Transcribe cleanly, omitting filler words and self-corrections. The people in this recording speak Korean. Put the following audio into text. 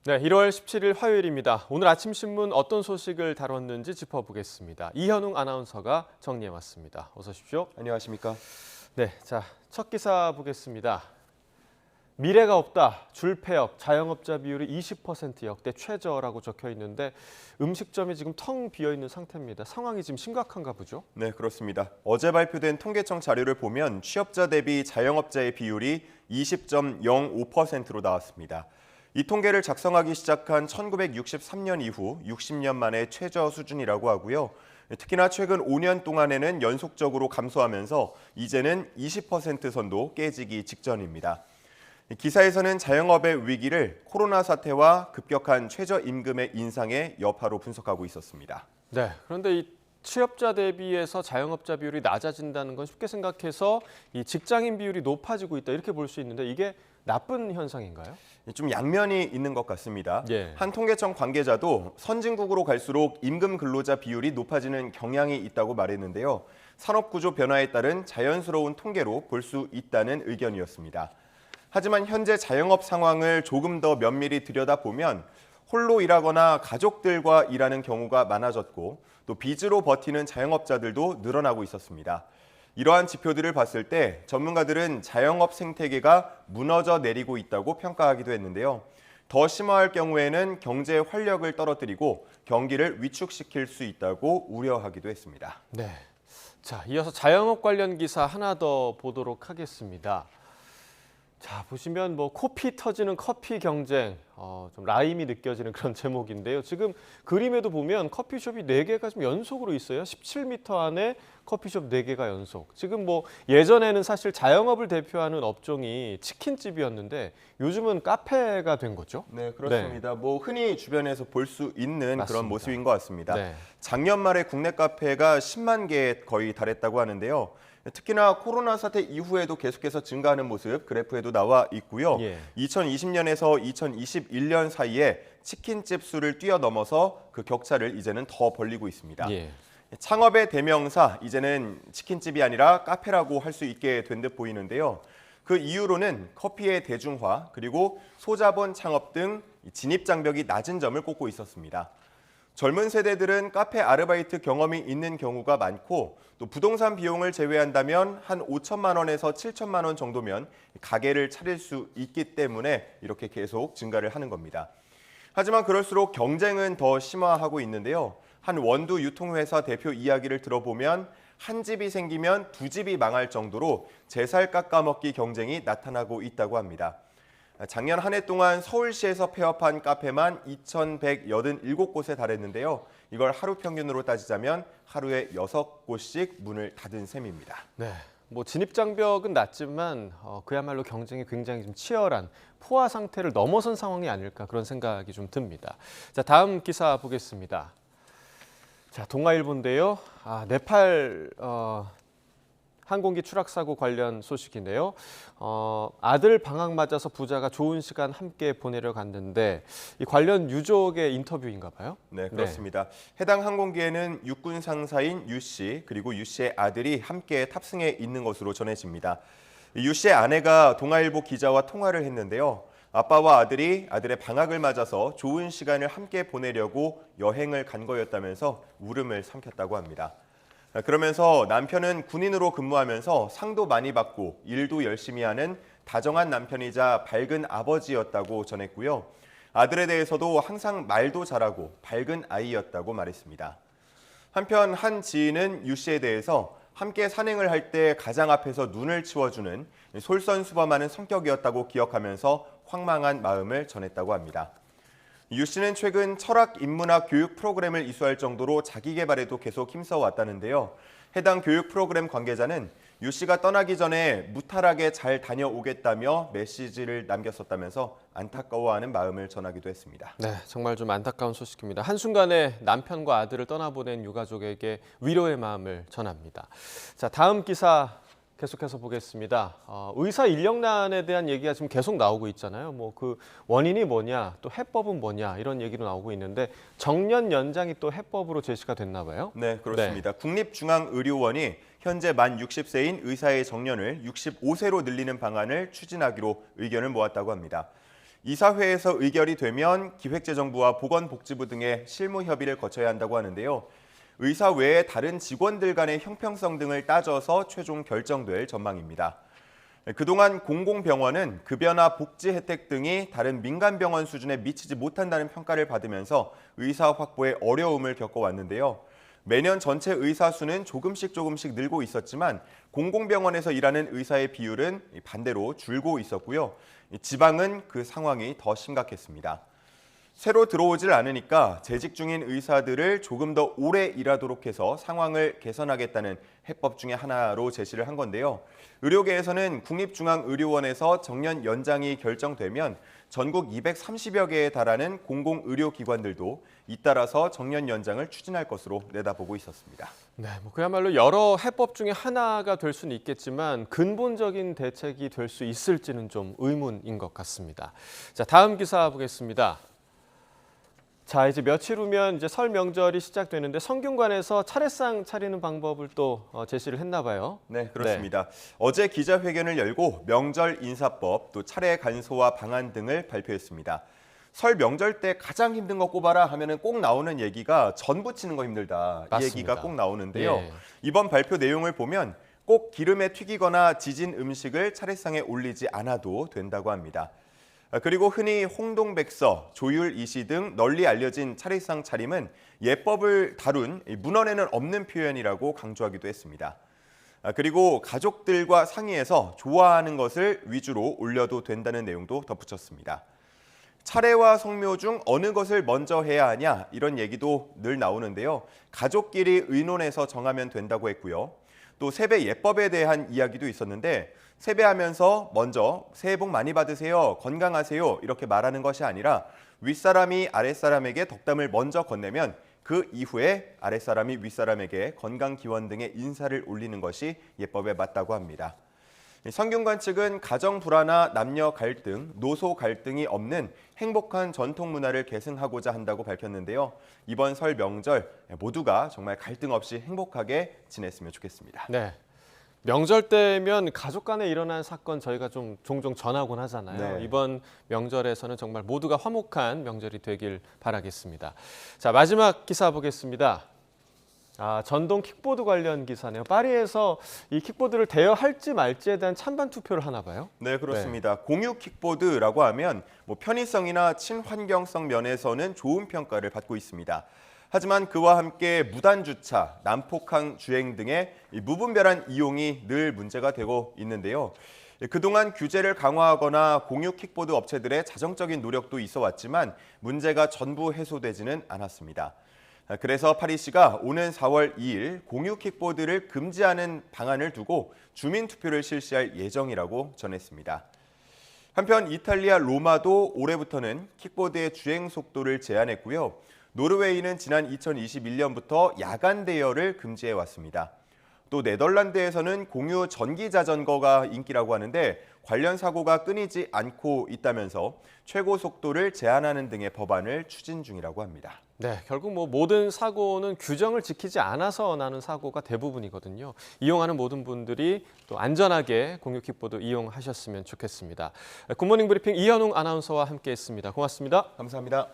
네, 1월 17일 화요일입니다. 오늘 아침 신문 어떤 소식을 다뤘는지 짚어보겠습니다. 이현웅 아나운서가 정리해왔습니다. 어서 오십시오. 안녕하십니까? 네, 자, 첫 기사 보겠습니다. 미래가 없다. 줄폐업, 자영업자 비율이 20% 역대 최저라고 적혀 있는데 음식점이 지금 텅 비어 있는 상태입니다. 상황이 지금 심각한가 보죠? 네, 그렇습니다. 어제 발표된 통계청 자료를 보면 취업자 대비 자영업자의 비율이 20.05%로 나왔습니다. 이 통계를 작성하기 시작한 1963년 이후 60년 만에 최저 수준이라고 하고요. 특히나 최근 5년 동안에는 연속적으로 감소하면서 이제는 20% 선도 깨지기 직전입니다. 기사에서는 자영업의 위기를 코로나 사태와 급격한 최저임금의 인상의 여파로 분석하고 있었습니다. 네, 그런데 이 취업자 대비해서 자영업자 비율이 낮아진다는 건 쉽게 생각해서 이 직장인 비율이 높아지고 있다 이렇게 볼 수 있는데 이게 나쁜 현상인가요? 좀 양면이 있는 것 같습니다. 예. 한 통계청 관계자도 선진국으로 갈수록 임금 근로자 비율이 높아지는 경향이 있다고 말했는데요. 산업구조 변화에 따른 자연스러운 통계로 볼 수 있다는 의견이었습니다. 하지만 현재 자영업 상황을 조금 더 면밀히 들여다보면 홀로 일하거나 가족들과 일하는 경우가 많아졌고 또 빚으로 버티는 자영업자들도 늘어나고 있었습니다. 이러한 지표들을 봤을 때 전문가들은 자영업 생태계가 무너져 내리고 있다고 평가하기도 했는데요. 더 심화할 경우에는 경제 활력을 떨어뜨리고 경기를 위축시킬 수 있다고 우려하기도 했습니다. 네. 자, 이어서 자영업 관련 기사 하나 더 보도록 하겠습니다. 자, 보시면 뭐 코피 터지는 커피 경쟁, 좀 라임이 느껴지는 그런 제목인데요. 지금 그림에도 보면 커피숍이 4개가 좀 연속으로 있어요. 17m 안에 커피숍 4개가 연속. 지금 뭐 예전에는 사실 자영업을 대표하는 업종이 치킨집이었는데 요즘은 카페가 된 거죠. 네, 그렇습니다. 뭐 흔히 주변에서 볼 수 있는 맞습니다. 그런 모습인 것 같습니다. 네. 작년 말에 국내 카페가 10만 개에 거의 달했다고 하는데요. 특히나 코로나 사태 이후에도 계속해서 증가하는 모습 그래프에도 나와 있고요. 예. 2020년에서 2021년 사이에 치킨집 수를 뛰어넘어서 그 격차를 이제는 더 벌리고 있습니다. 예. 창업의 대명사, 이제는 치킨집이 아니라 카페라고 할 수 있게 된 듯 보이는데요. 그 이유로는 커피의 대중화 그리고 소자본 창업 등 진입 장벽이 낮은 점을 꼽고 있었습니다. 젊은 세대들은 카페 아르바이트 경험이 있는 경우가 많고 또 부동산 비용을 제외한다면 한 5천만 원에서 7천만 원 정도면 가게를 차릴 수 있기 때문에 이렇게 계속 증가를 하는 겁니다. 하지만 그럴수록 경쟁은 더 심화하고 있는데요. 한 원두 유통회사 대표 이야기를 들어보면 한 집이 생기면 두 집이 망할 정도로 제살 깎아먹기 경쟁이 나타나고 있다고 합니다. 작년 한 해 동안 서울시에서 폐업한 카페만 2,187곳에 달했는데요. 이걸 하루 평균으로 따지자면 하루에 6곳씩 문을 닫은 셈입니다. 네. 뭐 진입 장벽은 낮지만 그야말로 경쟁이 굉장히 좀 치열한 포화 상태를 넘어선 상황이 아닐까 그런 생각이 좀 듭니다. 자, 다음 기사 보겠습니다. 자, 동아일보인데요. 네팔 항공기 추락 사고 관련 소식인데요. 아들 방학 맞아서 부자가 좋은 시간 함께 보내려 갔는데 이 관련 유족의 인터뷰인가 봐요. 네, 그렇습니다. 해당 항공기에는 육군 상사인 유 씨 그리고 유 씨의 아들이 함께 탑승해 있는 것으로 전해집니다. 유 씨의 아내가 동아일보 기자와 통화를 했는데요. 아빠와 아들이 아들의 방학을 맞아서 좋은 시간을 함께 보내려고 여행을 간 거였다면서 울음을 삼켰다고 합니다. 그러면서 남편은 군인으로 근무하면서 상도 많이 받고 일도 열심히 하는 다정한 남편이자 밝은 아버지였다고 전했고요. 아들에 대해서도 항상 말도 잘하고 밝은 아이였다고 말했습니다. 한편 한 지인은 유 씨에 대해서 함께 산행을 할 때 가장 앞에서 눈을 치워주는 솔선수범하는 성격이었다고 기억하면서 황망한 마음을 전했다고 합니다. 유 씨는 최근 철학 인문학 교육 프로그램을 이수할 정도로 자기 개발에도 계속 힘써 왔다는데요. 해당 교육 프로그램 관계자는 유 씨가 떠나기 전에 무탈하게 잘 다녀오겠다며 메시지를 남겼었다면서 안타까워하는 마음을 전하기도 했습니다. 네, 정말 좀 안타까운 소식입니다. 한순간에 남편과 아들을 떠나보낸 유가족에게 위로의 마음을 전합니다. 자, 다음 기사 계속해서 보겠습니다. 의사 인력난에 대한 얘기가 지금 계속 나오고 있잖아요. 뭐 그 원인이 뭐냐, 또 해법은 뭐냐 이런 얘기로 나오고 있는데 정년 연장이 또 해법으로 제시가 됐나 봐요. 네, 그렇습니다. 국립중앙의료원이 현재 만 60세인 의사의 정년을 65세로 늘리는 방안을 추진하기로 의견을 모았다고 합니다. 이사회에서 의결이 되면 기획재정부와 보건복지부 등의 실무 협의를 거쳐야 한다고 하는데요. 의사 외에 다른 직원들 간의 형평성 등을 따져서 최종 결정될 전망입니다. 그동안 공공병원은 급여나 복지 혜택 등이 다른 민간병원 수준에 미치지 못한다는 평가를 받으면서 의사 확보에 어려움을 겪어왔는데요. 매년 전체 의사 수는 조금씩 늘고 있었지만 공공병원에서 일하는 의사의 비율은 반대로 줄고 있었고요. 지방은 그 상황이 더 심각했습니다. 새로 들어오질 않으니까 재직 중인 의사들을 조금 더 오래 일하도록 해서 상황을 개선하겠다는 해법 중에 하나로 제시를 한 건데요. 의료계에서는 국립중앙의료원에서 정년 연장이 결정되면 전국 230여 개에 달하는 공공의료기관들도 잇따라서 정년 연장을 추진할 것으로 내다보고 있었습니다. 네, 그야말로 여러 해법 중에 하나가 될 수는 있겠지만 근본적인 대책이 될 수 있을지는 좀 의문인 것 같습니다. 자, 다음 기사 보겠습니다. 자, 이제 며칠 후면 이제 설 명절이 시작되는데 성균관에서 차례상 차리는 방법을 또 제시를 했나 봐요. 네, 그렇습니다. 어제 기자회견을 열고 명절 인사법, 또 차례 간소화 방안 등을 발표했습니다. 설 명절 때 가장 힘든 거 꼽아라 하면은 꼭 나오는 얘기가 전 부치는 거 힘들다. 맞습니다. 이 얘기가 꼭 나오는데요. 예. 이번 발표 내용을 보면 꼭 기름에 튀기거나 지진 음식을 차례상에 올리지 않아도 된다고 합니다. 그리고 흔히 홍동백서, 조율이시 등 널리 알려진 차례상 차림은 예법을 다룬 문헌에는 없는 표현이라고 강조하기도 했습니다. 그리고 가족들과 상의해서 좋아하는 것을 위주로 올려도 된다는 내용도 덧붙였습니다. 차례와 성묘 중 어느 것을 먼저 해야 하냐 이런 얘기도 늘 나오는데요. 가족끼리 의논해서 정하면 된다고 했고요. 또 세배 예법에 대한 이야기도 있었는데 세배하면서 먼저 새해 복 많이 받으세요, 건강하세요 이렇게 말하는 것이 아니라 윗사람이 아랫사람에게 덕담을 먼저 건네면 그 이후에 아랫사람이 윗사람에게 건강 기원 등의 인사를 올리는 것이 예법에 맞다고 합니다. 성균관 측은 가정 불화나 남녀 갈등, 노소 갈등이 없는 행복한 전통 문화를 계승하고자 한다고 밝혔는데요. 이번 설 명절 모두가 정말 갈등 없이 행복하게 지냈으면 좋겠습니다. 네. 명절 때면 가족 간에 일어난 사건 저희가 좀 종종 전하곤 하잖아요. 네. 이번 명절에서는 정말 모두가 화목한 명절이 되길 바라겠습니다. 자, 마지막 기사 보겠습니다. 전동 킥보드 관련 기사네요. 파리에서 이 킥보드를 대여할지 말지에 대한 찬반 투표를 하나 봐요. 네, 그렇습니다. 공유 킥보드라고 하면 편의성이나 친환경성 면에서는 좋은 평가를 받고 있습니다. 하지만 그와 함께 무단 주차, 난폭한 주행 등의 무분별한 이용이 늘 문제가 되고 있는데요. 그동안 규제를 강화하거나 공유 킥보드 업체들의 자정적인 노력도 있어 왔지만 문제가 전부 해소되지는 않았습니다. 그래서 파리시가 오는 4월 2일 공유 킥보드를 금지하는 방안을 두고 주민 투표를 실시할 예정이라고 전했습니다. 한편 이탈리아 로마도 올해부터는 킥보드의 주행 속도를 제한했고요. 노르웨이는 지난 2021년부터 야간 대여를 금지해 왔습니다. 또 네덜란드에서는 공유 전기 자전거가 인기라고 하는데 관련 사고가 끊이지 않고 있다면서 최고 속도를 제한하는 등의 법안을 추진 중이라고 합니다. 네, 결국 모든 사고는 규정을 지키지 않아서 나는 사고가 대부분이거든요. 이용하는 모든 분들이 또 안전하게 공유 킥보드 이용하셨으면 좋겠습니다. 굿모닝 브리핑 이현웅 아나운서와 함께했습니다. 고맙습니다. 감사합니다.